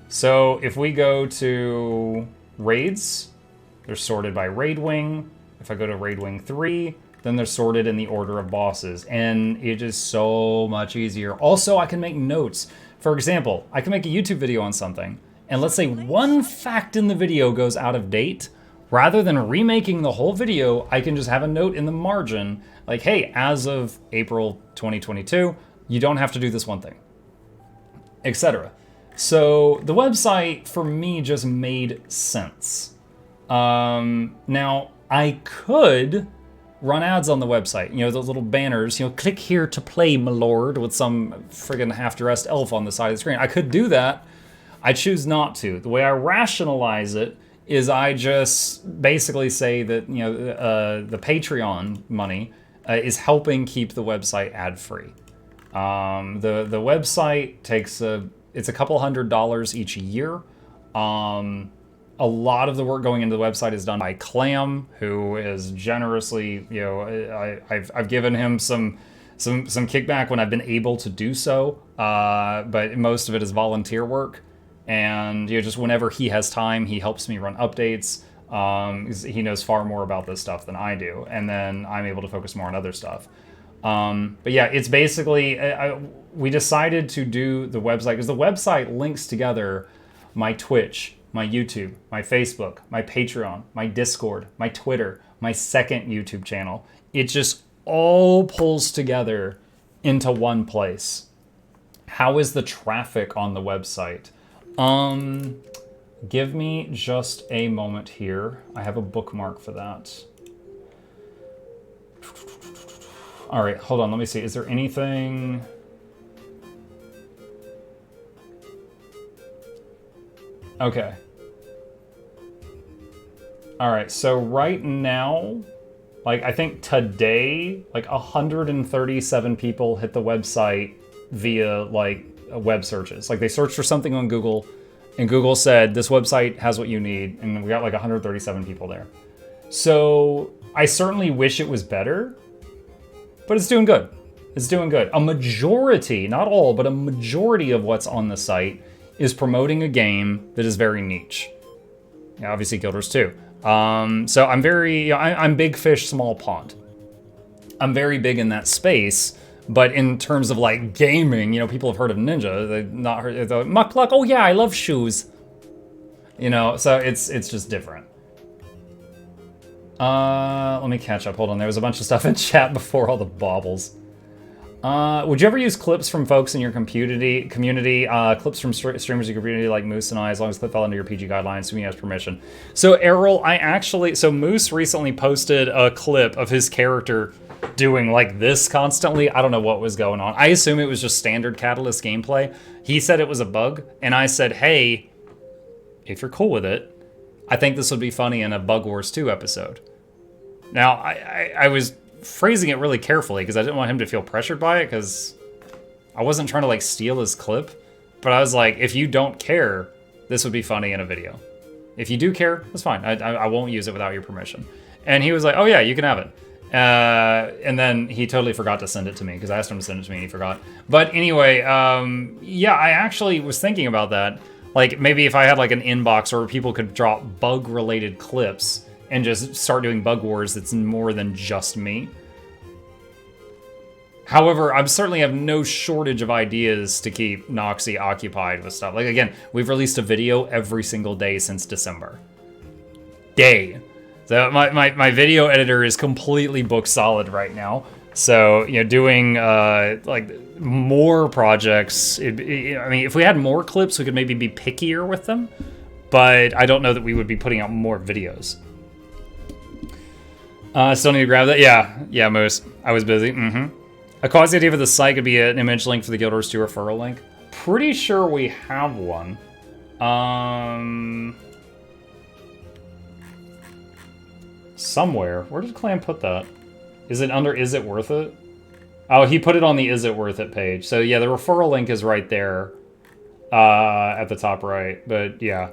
So if we go to raids, they're sorted by raid wing. If I go to raid wing 3, then they're sorted in the order of bosses, and it is so much easier. Also, I can make notes. For example, I can make a YouTube video on something, and let's say one fact in the video goes out of date. Rather than remaking the whole video, I can just have a note in the margin, like, hey, as of April 2022, you don't have to do this one thing, etc. So the website, for me, just made sense. Now, I could run ads on the website. You know, those little banners, you know, click here to play, my lord, with some friggin' half-dressed elf on the side of the screen. I could do that. I choose not to. The way I rationalize it is I just basically say that, you know, the Patreon money is helping keep the website ad-free. The website takes it's a couple $100s each year. A lot of the work going into the website is done by Clam, who is generously, you know, I've given him some kickback when I've been able to do so, but most of it is volunteer work. And, you know, just whenever he has time, he helps me run updates. He knows far more about this stuff than I do, and then I'm able to focus more on other stuff. But yeah, it's basically, we decided to do the website because the website links together my Twitch, my YouTube, my Facebook, my Patreon, my Discord, my Twitter, my second YouTube channel. It just all pulls together into one place. How is the traffic on the website? Give me just a moment here. I have a bookmark for that. All right, hold on, let me see. Is there anything... Okay. All right, so right now, like, I think today, like 137 people hit the website via, like, web searches. Like, they searched for something on Google, and Google said, this website has what you need, and we got like 137 people there. So I certainly wish it was better, but it's doing good. It's doing good. A majority, not all, but a majority of what's on the site is promoting a game that is very niche. Yeah, obviously Guild Wars 2. So I'm very, I'm big fish, small pond. I'm very big in that space, but in terms of like gaming, you know, people have heard of Ninja. They've not heard of Muck Pluck. Oh yeah, I love shoes. You know, so it's just different. Let me catch up. Hold on. There was a bunch of stuff in chat before all the baubles. Would you ever use clips from folks in your community? Clips from streamers in your community like Moose and I, as long as the clip fell under your PG guidelines, assuming he has permission. So Errol, so Moose recently posted a clip of his character doing like this constantly. I don't know what was going on. I assume it was just standard Catalyst gameplay. He said it was a bug, and I said, hey, if you're cool with it, I think this would be funny in a Bug Wars 2 episode. Now, I was phrasing it really carefully because I didn't want him to feel pressured by it, because I wasn't trying to like steal his clip, but I was like, if you don't care, this would be funny in a video. If you do care, that's fine. I won't use it without your permission. And he was like, oh yeah, you can have it. And then he totally forgot to send it to me because I asked him to send it to me and he forgot. But anyway, yeah, I actually was thinking about that. Like maybe if I had like an inbox where people could drop bug related clips and just start doing Bug Wars that's more than just me. However, I certainly have no shortage of ideas to keep Noxie occupied with stuff. Like again, we've released a video every single day since December. So my video editor is completely book solid right now. So, you know, doing like more projects, I mean, if we had more clips, we could maybe be pickier with them, but I don't know that we would be putting out more videos. Still need to grab that? Yeah, Moose. I was busy. A quasi idea for the site could be an image link for the Guild Wars 2 referral link. Pretty sure we have one. Somewhere. Where did Clam put that? Is it under Is It Worth It? Oh, he put it on the Is It Worth It page. So yeah, the referral link is right there at the top right. But yeah.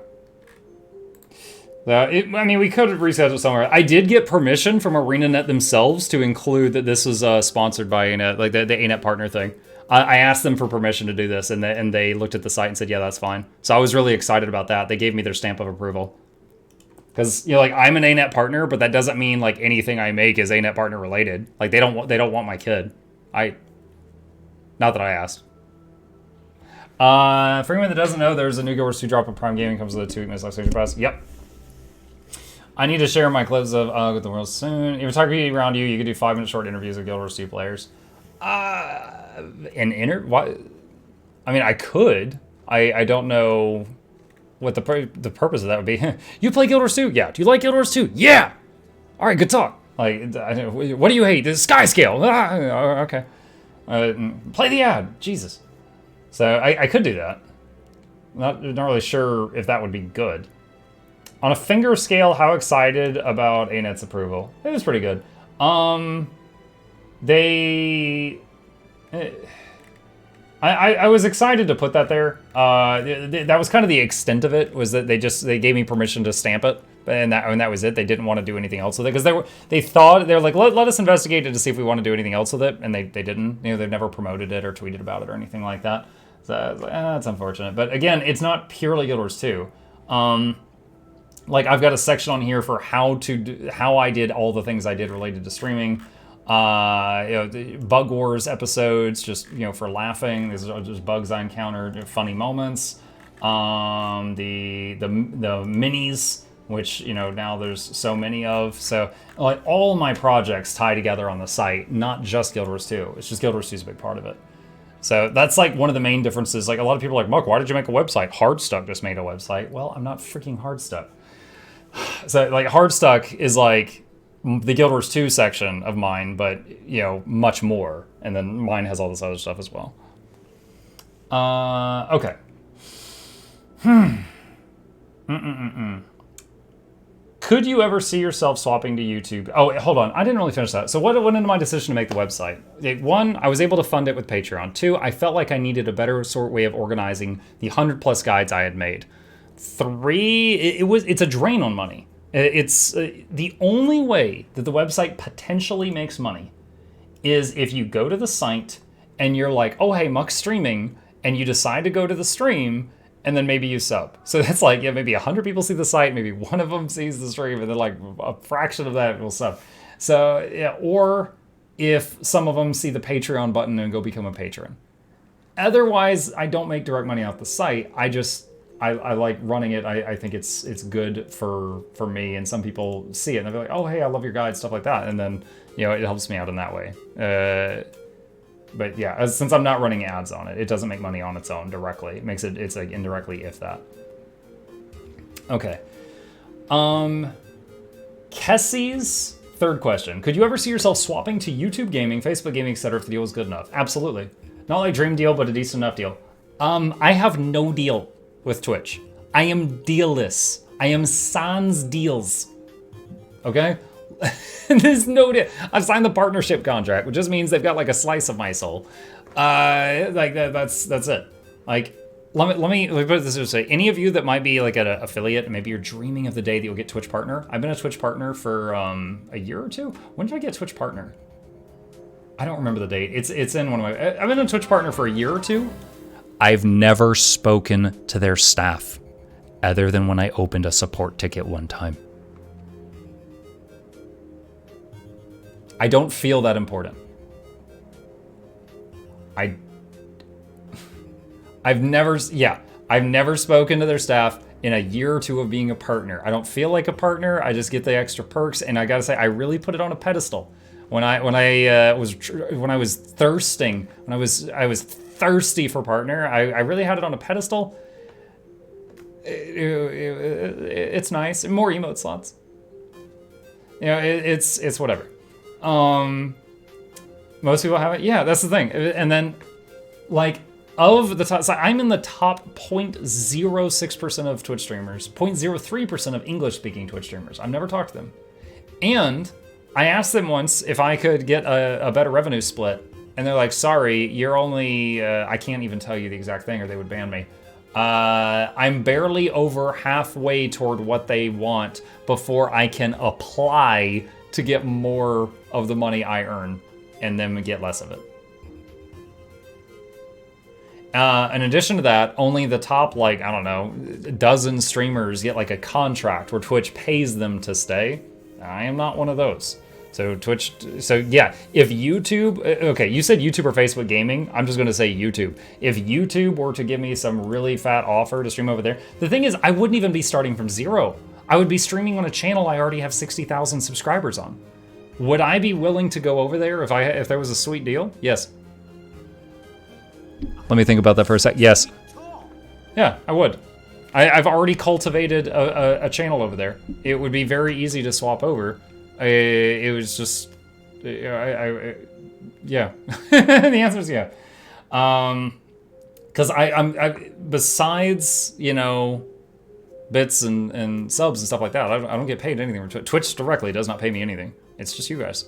I mean, we could reschedule somewhere. I did get permission from ArenaNet themselves to include that this was sponsored by ANET, like the ANET partner thing. I asked them for permission to do this, and they looked at the site and said, yeah, that's fine. So I was really excited about that. They gave me their stamp of approval. Because, like, I'm an ANET partner, but that doesn't mean, like, anything I make is ANET partner related. Like, they don't want my kid. Not that I asked. For anyone that doesn't know, there's a new Guild Wars 2 drop of Prime Gaming. Comes with a 2-week Missile Pass. Yep. I need to share my clips of with the world soon. If you're talking around you can do 5-minute short interviews with Guild Wars 2 players. What? I mean, I could. I don't know what the purpose of that would be. You play Guild Wars 2? Yeah. Do you like Guild Wars 2? Yeah! Alright, good talk. Like, what do you hate? The sky scale. Okay. Play the ad. Jesus. So I could do that. Not really sure if that would be good. On a finger scale, how excited about ANET's approval? It was pretty good. I was excited to put that there. That was kind of the extent of it, was that they gave me permission to stamp it, and that was it. They didn't want to do anything else with it, because they were like, let us investigate it to see if we want to do anything else with it, and they didn't. You know, they've never promoted it or tweeted about it or anything like that. So I was like, that's unfortunate. But again, it's not purely Guild Wars 2. Like, I've got a section on here for how I did all the things I did related to streaming. The Bug Wars episodes, just, for laughing. These are just bugs I encountered, funny moments. The minis, which, now there's so many of. So, like, all my projects tie together on the site, not just Guild Wars 2. It's just Guild Wars 2 is a big part of it. So that's, like, one of the main differences. Like, a lot of people are like, Muck, why did you make a website? Hardstuck just made a website. Well, I'm not freaking Hardstuck. So, like, Hardstuck is, like, the Guild Wars 2 section of mine, but, much more. And then mine has all this other stuff as well. Okay. Could you ever see yourself swapping to YouTube? Oh, hold on. I didn't really finish that. So what went into my decision to make the website? 1, I was able to fund it with Patreon. 2, I felt like I needed a better way of organizing the 100+ guides I had made. 3, it's a drain on money. It's the only way that the website potentially makes money is if you go to the site and you're like, oh, hey, Muck's streaming, and you decide to go to the stream, and then maybe you sub. So that's like, maybe 100 people see the site, maybe one of them sees the stream, and then like a fraction of that will sub. So, yeah, or if some of them see the Patreon button and go become a patron. Otherwise, I don't make direct money off the site. I like running it. I think it's good for me, and some people see it and they're like, oh, hey, I love your guide, stuff like that. And then, it helps me out in that way. But yeah, since I'm not running ads on it, it doesn't make money on its own directly. It's like indirectly, if that. Okay. Kessie's third question. Could you ever see yourself swapping to YouTube gaming, Facebook gaming, etc. if the deal was good enough? Absolutely. Not like dream deal, but a decent enough deal. I have no deal with Twitch. I am dealless. I am sans deals. Okay? There's no deal. I've signed the partnership contract, which just means they've got like a slice of my soul. Like that's it. Like, let me put it this way. Any of you that might be like an affiliate, and maybe you're dreaming of the day that you'll get Twitch partner. I've been a Twitch partner for a year or two. When did I get Twitch partner? I don't remember the date. It's in one of my. I've been a Twitch partner for a year or two. I've never spoken to their staff other than when I opened a support ticket one time. I don't feel that important. I've never spoken to their staff in a year or two of being a partner. I don't feel like a partner. I just get the extra perks, and I gotta say, I really put it on a pedestal. When I was thirsting, when I was thirsty for partner, I really had it on a pedestal. It's nice. More emote slots. It's whatever. Most people have it. Yeah, that's the thing. And then, like, of the top, so I'm in the top 0.06% of Twitch streamers, 0.03% of English-speaking Twitch streamers. I've never talked to them. And I asked them once if I could get a better revenue split. And they're like, sorry, you're only, I can't even tell you the exact thing or they would ban me. I'm barely over halfway toward what they want before I can apply to get more of the money I earn and then get less of it. In addition to that, only the top, like, I don't know, dozen streamers get like a contract where Twitch pays them to stay. I am not one of those. So Twitch, so yeah, if YouTube, okay, you said YouTube or Facebook Gaming, I'm just gonna say YouTube. If YouTube were to give me some really fat offer to stream over there, the thing is, I wouldn't even be starting from zero. I would be streaming on a channel I already have 60,000 subscribers on. Would I be willing to go over there if there was a sweet deal? Yes. Let me think about that for a sec. Yes. Yeah, I would. I've already cultivated a channel over there. It would be very easy to swap over. It was just, yeah. The answer is yeah. Because I'm besides, you know, bits and subs and stuff like that, I don't get paid anything from Twitch. Twitch directly does not pay me anything. It's just you guys.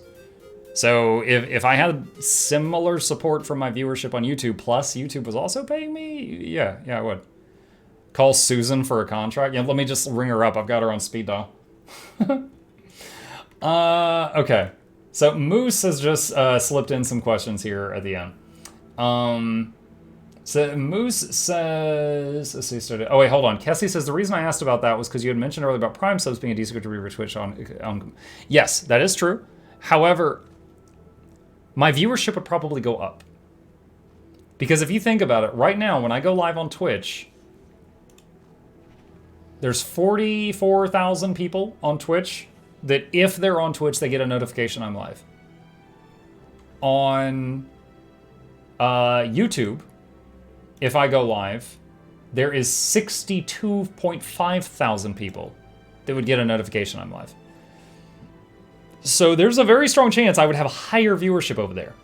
So if I had similar support from my viewership on YouTube, plus YouTube was also paying me, yeah, I would. Call Susan for a contract. Yeah, let me just ring her up. I've got her on speed dial. Okay. So Moose has just slipped in some questions here at the end. So Moose says, let's see, oh wait, hold on. Kessie says the reason I asked about that was because you had mentioned earlier about Prime subs being a decent contributor to Twitch on. Yes, that is true. However, my viewership would probably go up. Because if you think about it, right now, when I go live on Twitch, there's 44,000 people on Twitch that if they're on Twitch, they get a notification I'm live. On YouTube, if I go live, there is 62.5 thousand people that would get a notification I'm live. So there's a very strong chance I would have a higher viewership over there.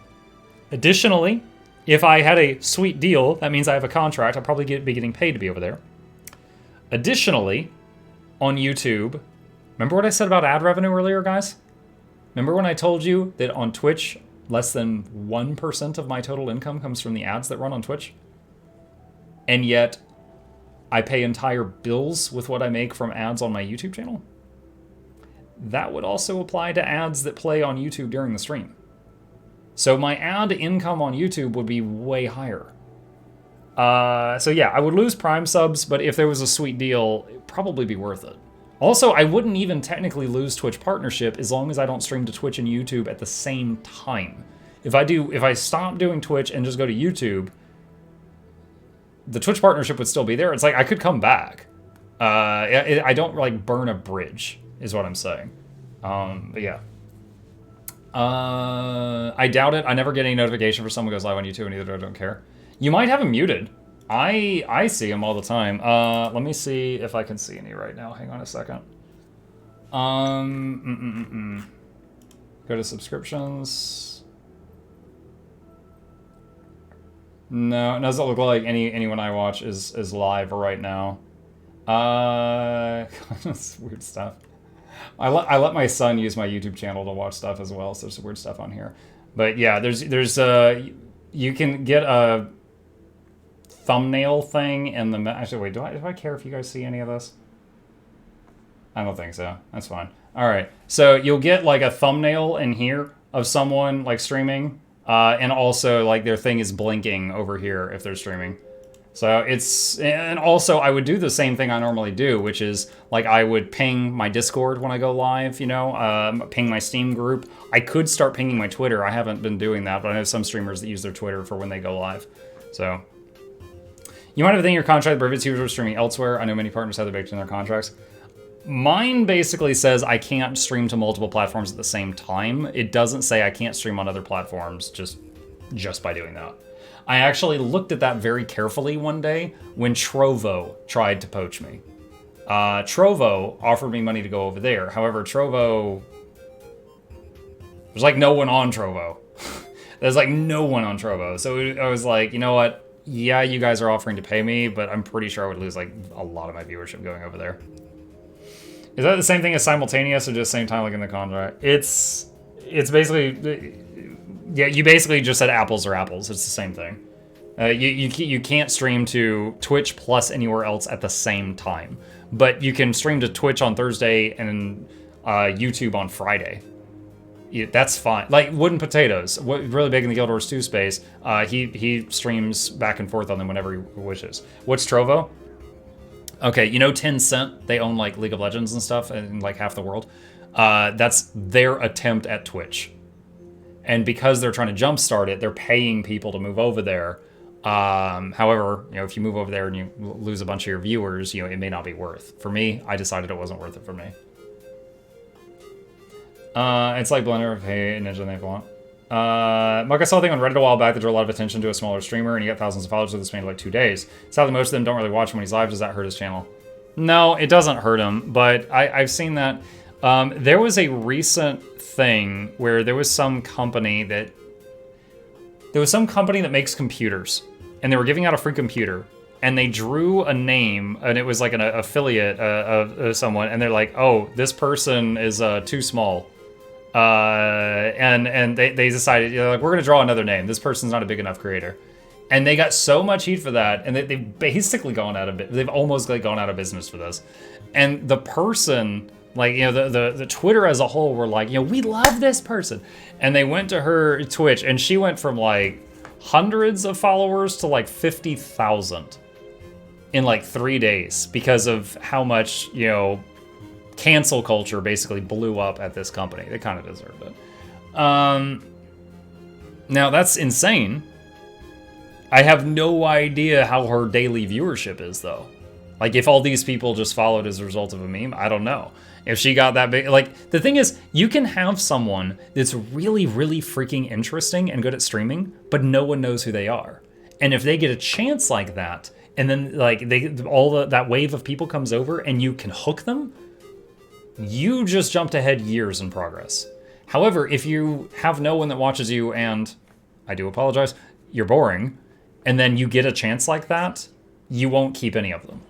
Additionally, if I had a sweet deal, that means I have a contract, I'll probably be getting paid to be over there. Additionally, on YouTube, remember what I said about ad revenue earlier, guys? Remember when I told you that on Twitch, less than 1% of my total income comes from the ads that run on Twitch? And yet, I pay entire bills with what I make from ads on my YouTube channel? That would also apply to ads that play on YouTube during the stream. So my ad income on YouTube would be way higher. So yeah, I would lose Prime subs, but if there was a sweet deal, it'd probably be worth it. Also, I wouldn't even technically lose Twitch partnership as long as I don't stream to Twitch and YouTube at the same time. If I stop doing Twitch and just go to YouTube, the Twitch partnership would still be there. It's like I could come back. I don't like burn a bridge, is what I'm saying. But yeah. I doubt it. I never get any notification for someone goes live on YouTube, and either I don't care. You might have him muted. I see him all the time. Let me see if I can see any right now. Hang on a second. Go to subscriptions. No, it doesn't look like anyone I watch is live right now. That's weird stuff. I let my son use my YouTube channel to watch stuff as well, so there's some weird stuff on here. But yeah, there's you can get a thumbnail thing in the actually wait, do I care if you guys see any of this? I don't think so. That's fine. All right, so you'll get like a thumbnail in here of someone like streaming, and also like their thing is blinking over here if they're streaming. So it's, and also I would do the same thing I normally do, which is like I would ping my Discord when I go live, you know, ping my Steam group. I could start pinging my Twitter. I haven't been doing that, but I know some streamers that use their Twitter for when they go live. So you might have a thing in your contract that prohibits you from streaming elsewhere. I know many partners have that baked in their contracts. Mine basically says I can't stream to multiple platforms at the same time. It doesn't say I can't stream on other platforms just by doing that. I actually looked at that very carefully one day when Trovo tried to poach me. Trovo offered me money to go over there. However, Trovo... There's like no one on Trovo. There's like no one on Trovo. So I was like, you know what? Yeah, you guys are offering to pay me, but I'm pretty sure I would lose like a lot of my viewership going over there. Is that the same thing as simultaneous or just same time like in the contract? It's basically... Yeah, you basically just said apples are apples. It's the same thing. You can't stream to Twitch plus anywhere else at the same time. But you can stream to Twitch on Thursday and YouTube on Friday. that's fine. Like Wooden Potatoes, really big in the Guild Wars 2 space. He streams back and forth on them whenever he wishes. What's Trovo? Okay, you know Tencent? They own like League of Legends and stuff in like half the world. That's their attempt at Twitch. And because they're trying to jumpstart it, they're paying people to move over there. However, you know, if you move over there and you lose a bunch of your viewers, you know, it may not be worth. For me, I decided it wasn't worth it for me. It's like Blender, hey, Ninja, they want. Mark, I saw a thing on Reddit a while back that drew a lot of attention to a smaller streamer, and he got thousands of followers with this man in like 2 days. Sadly, most of them don't really watch him when he's live. Does that hurt his channel? No, it doesn't hurt him, but I've seen that. There was a recent thing where there was some company that makes computers, and they were giving out a free computer, and they drew a name, and it was like an affiliate of someone, and they're like, oh, this person is too small. And they decided, you know, like, we're gonna draw another name. This person's not a big enough creator. And they got so much heat for that, and they've basically gone out of it. They've almost like gone out of business for this. And the person, like, you know, the Twitter as a whole were like, you know, we love this person. And they went to her Twitch, and she went from like hundreds of followers to like 50,000 in like 3 days because of how much, you know, cancel culture basically blew up at this company. They kind of deserved it. Now that's insane. I have no idea how her daily viewership is though. Like if all these people just followed as a result of a meme, I don't know. If she got that big, like the thing is, you can have someone that's really, really freaking interesting and good at streaming, but no one knows who they are. And if they get a chance like that, and then like that wave of people comes over and you can hook them, you just jumped ahead years in progress. However, if you have no one that watches you and, I do apologize, you're boring, and then you get a chance like that, you won't keep any of them.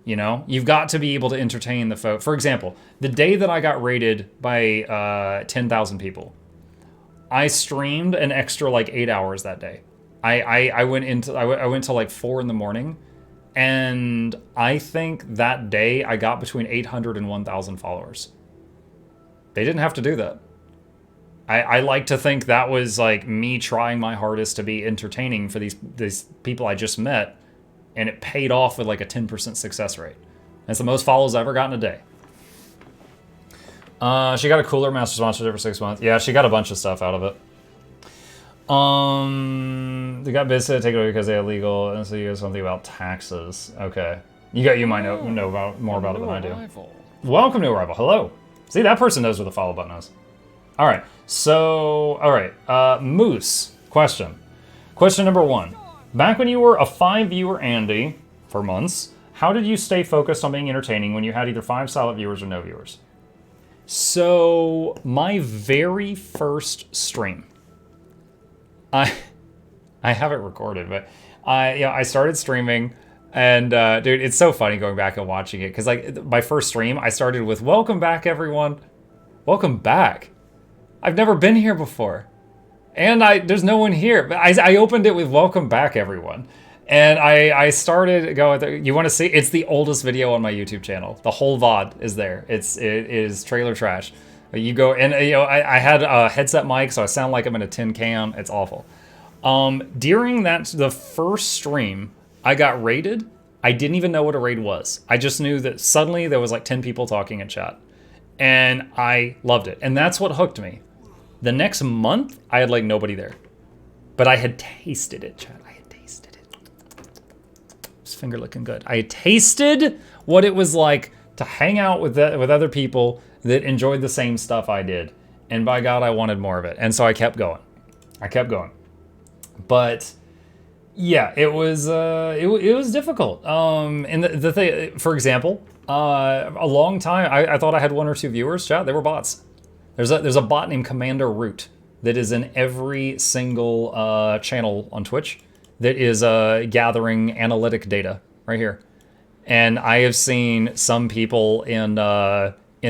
You know, you've got to be able to entertain the folk. For example, the day that I got rated by 10,000 people, I streamed an extra like 8 hours that day. I went till like 4 in the morning, and I think that day I got between 800 and 1,000 followers. They didn't have to do that. I like to think that was like me trying my hardest to be entertaining for these people I just met, and it paid off with like a 10% success rate. That's the most follows I've ever gotten a day. She got a cooler master sponsorship for 6 months. Yeah, she got a bunch of stuff out of it. They got busy to take it away because they're illegal, and so you got something about taxes. Okay, you might know about more about it than I do. Welcome to Arrival. Hello. See, that person knows where the follow button is. All right. So, all right. Moose question. Question number 1. Back when you were a 5-viewer Andy for months, how did you stay focused on being entertaining when you had either 5 silent viewers or no viewers? So, my very first stream, I have it recorded, but I started streaming, and dude, it's so funny going back and watching it, because like my first stream, I started with "Welcome back, everyone. Welcome back. I've never been here before, and there's no one here." But I opened it with "Welcome back, everyone," and I started going. You want to see? It's the oldest video on my YouTube channel. The whole VOD is there. It is trailer trash. You go, and you know, I had a headset mic, so I sound like I'm in a tin can. It's awful. During the first stream, I got raided. I didn't even know what a raid was. I just knew that suddenly there was like 10 people talking in chat, and I loved it. And that's what hooked me. The next month, I had like nobody there, but I had tasted it, chat. I had tasted it. This finger looking good. I had tasted what it was like to hang out with other people that enjoyed the same stuff I did. And by God, I wanted more of it. And so I kept going. But yeah, it was difficult. And the thing, for example, a long time, I thought I had 1 or 2 viewers, chat. They were bots. There's a bot named Commander Root that is in every single channel on Twitch that is gathering analytic data right here. And I have seen some people in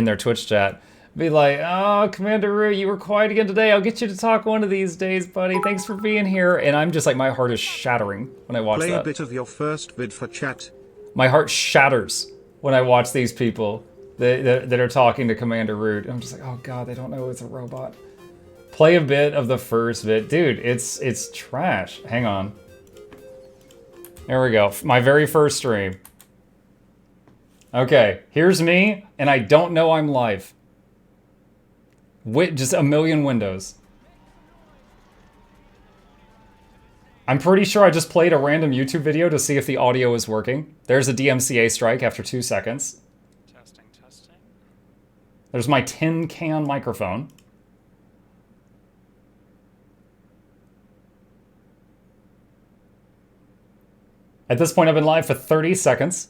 their Twitch chat be like, "Oh, Commander Root, you were quiet again today. I'll get you to talk one of these days, buddy. Thanks for being here." And I'm just like, my heart is shattering when I watch that. Play a bit of your first vid for chat. My heart shatters when I watch these people that are talking to Commander Root. I'm just like, oh god, they don't know it's a robot. Play a bit of the first bit. Dude, it's trash. Hang on. There we go. My very first stream. Okay, here's me, and I don't know I'm live. Just a million windows. I'm pretty sure I just played a random YouTube video to see if the audio is working. There's a DMCA strike after 2 seconds. Testing. There's my tin can microphone. At this point, I've been live for 30 seconds.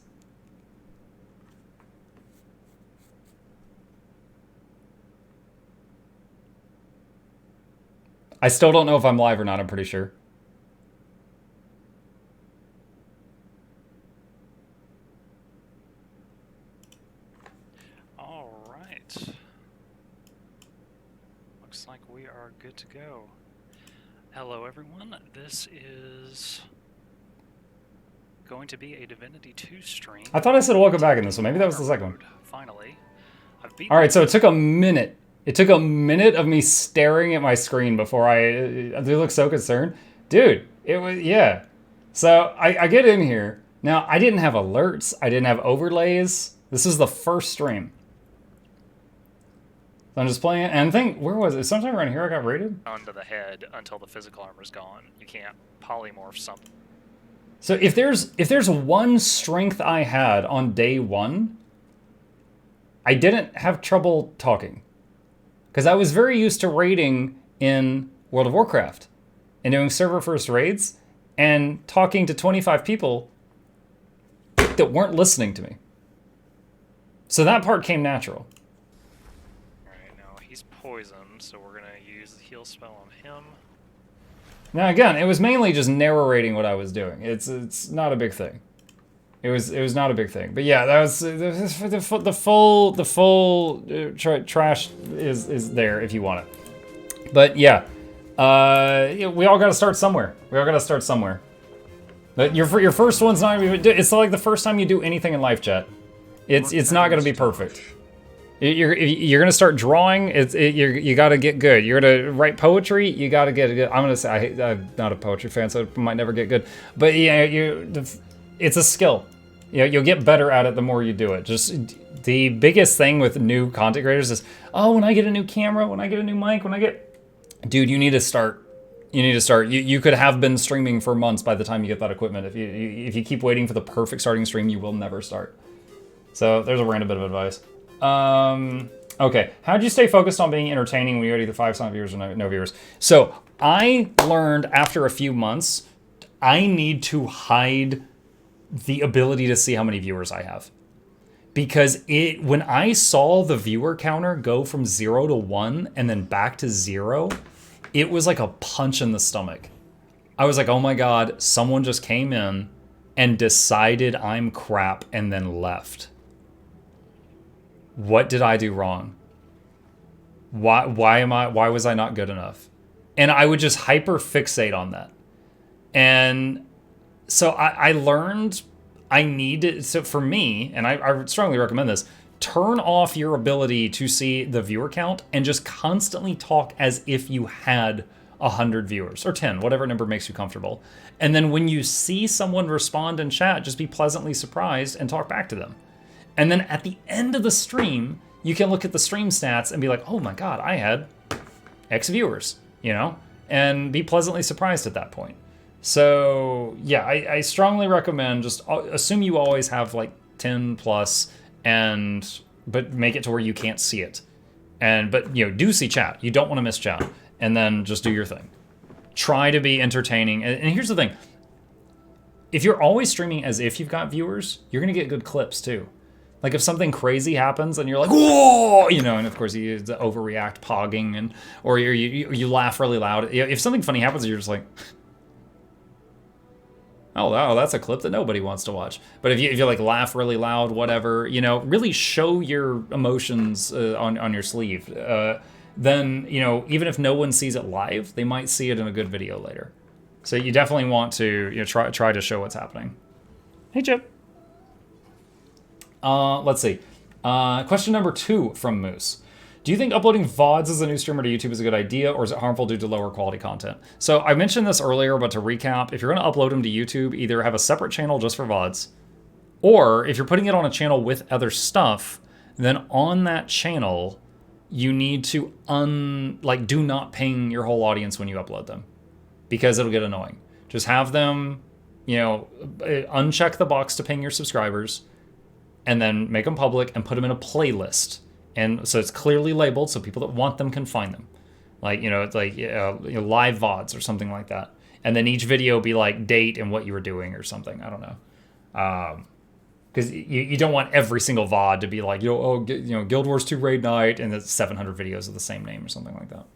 I still don't know if I'm live or not, I'm pretty sure. All right. Looks like we are good to go. Hello, everyone. This is going to be a Divinity 2 stream. I thought I said welcome back in this one. Maybe that was the second one. Finally. Alright, so it took a minute. It took a minute of me staring at my screen before I look so concerned. Dude, it was, yeah. So I get in here. Now, I didn't have alerts. I didn't have overlays. This is the first stream. So I'm just playing it. And I think, where was it? Sometime around here I got raided? Onto the head until the physical armor's gone. You can't polymorph something. So if there's one strength I had on day 1, I didn't have trouble talking. Because I was very used to raiding in World of Warcraft and doing server first raids and talking to 25 people that weren't listening to me. So that part came natural. Alright, now he's poisoned, so we're gonna use the heal spell on him. Now again, it was mainly just narrating what I was doing. It's not a big thing. It was not a big thing. But yeah, that was the full trash is there if you want it. But yeah, we all got to start somewhere. But your first one's not even. It's like the first time you do anything in live chat. It's not gonna be perfect. You're gonna start drawing. You gotta get good. You're gonna write poetry. You gotta get good. I'm gonna say I'm not a poetry fan, so it might never get good. But yeah, it's a skill. You know, you'll get better at it the more you do it. Just the biggest thing with new content creators is, oh, when I get a new camera, when I get a new mic, dude, you need to start. You could have been streaming for months by the time you get that equipment. If you keep waiting for the perfect starting stream, you will never start. So there's a random bit of advice. Okay, how'd you stay focused on being entertaining when you had either 5 silent viewers or no viewers? So I learned after a few months, I need to hide the ability to see how many viewers I have. Because when I saw the viewer counter go from 0 to 1 and then back to 0, it was like a punch in the stomach. I was like, oh my god, someone just came in and decided I'm crap and then left. What did I do wrong? Why was I not good enough? And I would just hyper fixate on that. And so I learned I need to, so for me, and I would strongly recommend this, turn off your ability to see the viewer count and just constantly talk as if you had 100 viewers or 10, whatever number makes you comfortable. And then when you see someone respond in chat, just be pleasantly surprised and talk back to them. And then at the end of the stream, you can look at the stream stats and be like, oh my god, I had X viewers, you know, and be pleasantly surprised at that point. So yeah, I strongly recommend just assume you always have like 10 plus, but make it to where you can't see it. But you know, do see chat. You don't want to miss chat, and then just do your thing. Try to be entertaining. And here's the thing: if you're always streaming as if you've got viewers, you're gonna get good clips too. Like if something crazy happens and you're like, whoa, you know, and of course you overreact, pogging, or you laugh really loud. If something funny happens, you're just like, oh wow, that's a clip that nobody wants to watch. But if you like laugh really loud, whatever, you know, really show your emotions on your sleeve. Then, you know, even if no one sees it live, they might see it in a good video later. So you definitely want to, you know, try to show what's happening. Hey, Chip. Let's see. Question number 2 from Moose. Do you think uploading VODs as a new streamer to YouTube is a good idea, or is it harmful due to lower quality content? So I mentioned this earlier, but to recap, if you're going to upload them to YouTube, either have a separate channel just for VODs, or if you're putting it on a channel with other stuff, then on that channel, you need to do not ping your whole audience when you upload them, because it'll get annoying. Just have them, uncheck the box to ping your subscribers, and then make them public and put them in a playlist. And so it's clearly labeled so people that want them can find them. Live VODs or something like that. And then each video be like date and what you were doing or something. I don't know. Because you don't want every single VOD to be like, Guild Wars 2 raid night, and it's 700 videos of the same name or something like that.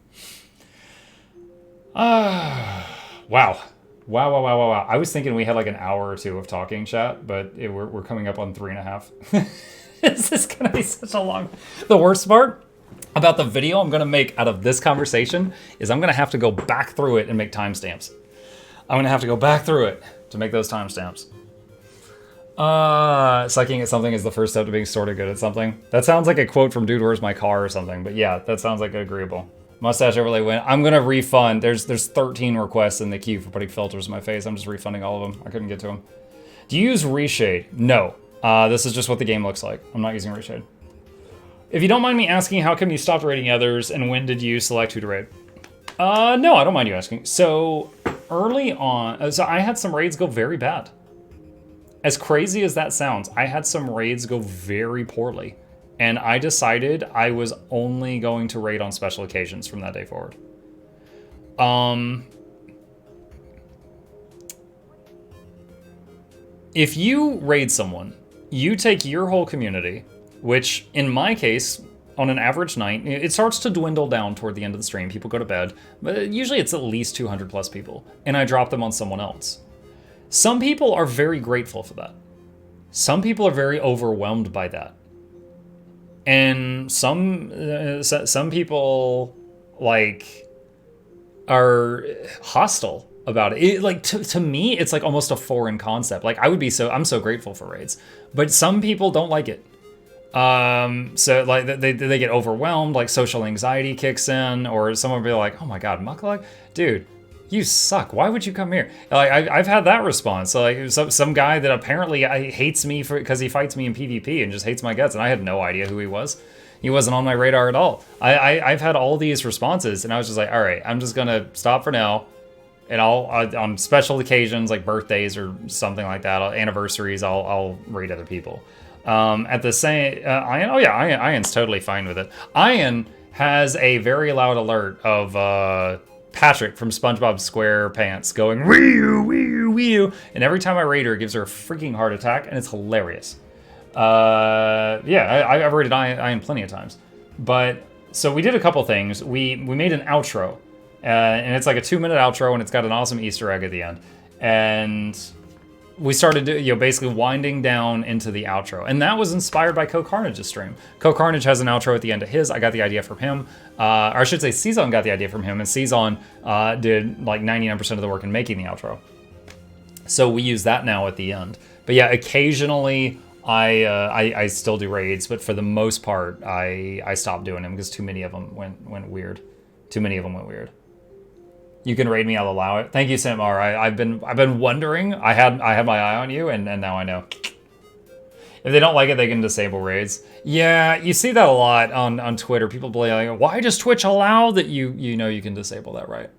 Wow. I was thinking we had like an hour or two of talking, chat, but we're coming up on 3.5. This is going to be such a long... The worst part about the video I'm going to make out of this conversation is I'm going to have to go back through it and make timestamps. I'm going to have to go back through it to make those timestamps. Sucking at something is the first step to being sort of good at something. That sounds like a quote from Dude, Where's My Car or something, but yeah, that sounds like agreeable. Mustache overlay win. I'm going to refund. There's 13 requests in the queue for putting filters in my face. I'm just refunding all of them. I couldn't get to them. Do you use reshade? No. This is just what the game looks like. I'm not using reshade. If you don't mind me asking, how come you stopped raiding others, and when did you select who to raid? No, I don't mind you asking. So early on, so I had some raids go very bad. As crazy as that sounds, I had some raids go very poorly. And I decided I was only going to raid on special occasions from that day forward. If you raid someone, you take your whole community, which in my case, on an average night, it starts to dwindle down toward the end of the stream. People go to bed, but usually it's at least 200 plus people, and I drop them on someone else. Some people are very grateful for that. Some people are very overwhelmed by that. And some people are hostile about it. To me, it's like almost a foreign concept. I'm so grateful for raids, but some people don't like it. So they get overwhelmed, like social anxiety kicks in, or someone will be like, oh my God, Muckluck, dude, you suck. Why would you come here? I've had that response. So some guy that apparently hates me because he fights me in PvP and just hates my guts, and I had no idea who he was. He wasn't on my radar at all. I've had all these responses, and I was just like, all right, I'm just gonna stop for now. And on special occasions like birthdays or something like that, anniversaries, I'll raid other people. At the same, Ian's totally fine with it. Ian has a very loud alert of Patrick from SpongeBob SquarePants going wee-oo, wee-oo, wee-oo, and every time I raid her, it gives her a freaking heart attack, and it's hilarious. I've raided Ian plenty of times. But so we did a couple things. We made an outro, and it's like a 2-minute outro, and it's got an awesome Easter egg at the end. And we started basically winding down into the outro, and that was inspired by CoCarnage's stream. CoCarnage has an outro at the end of his. I got the idea from him, or I should say Cezon got the idea from him, and Cezon did like 99% of the work in making the outro. So we use that now at the end. But yeah, occasionally I still do raids, but for the most part I stopped doing them because too many of them went weird. Too many of them went weird. You can raid me, I'll allow it. Thank you, Samar. I've been wondering. I had my eye on you, and now I know. If they don't like it, they can disable raids. Yeah, you see that a lot on Twitter. People be like, why does Twitch allow that? You know you can disable that, right?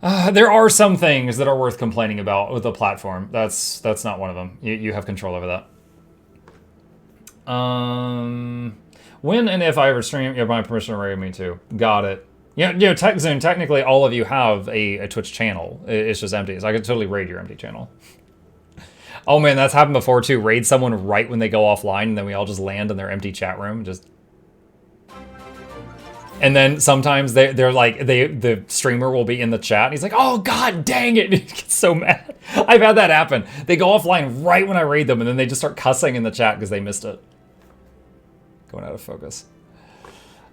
There are some things that are worth complaining about with the platform. That's not one of them. You have control over that. When and if I ever stream, you have my permission to raid me too. Got it. Yeah, technically all of you have a Twitch channel. It's just empty. So I could totally raid your empty channel. Oh man, that's happened before too. Raid someone right when they go offline, and then we all just land in their empty chat room. And then sometimes they're like, the streamer will be in the chat, and he's like, oh god dang it. He gets so mad. I've had that happen. They go offline right when I raid them, and then they just start cussing in the chat because they missed it. Going out of focus.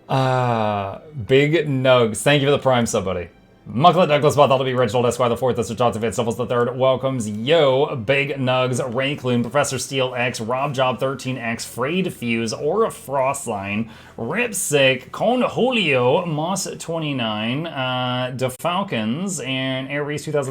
Big Nugs. Thank you for the Prime sub, buddy. Mucklet Douglas Bartholomew Reginald Esquire the Fourth, Mr. Johnson Van Stuffles the Third welcomes Yo, Big Nugs, Ray Clune, Professor Steel X, Rob Job 13X, Frayed Fuse, Aura Frostline, Rip Sick, Con Julio, Moss 29, The Falcons, and Aries 2000.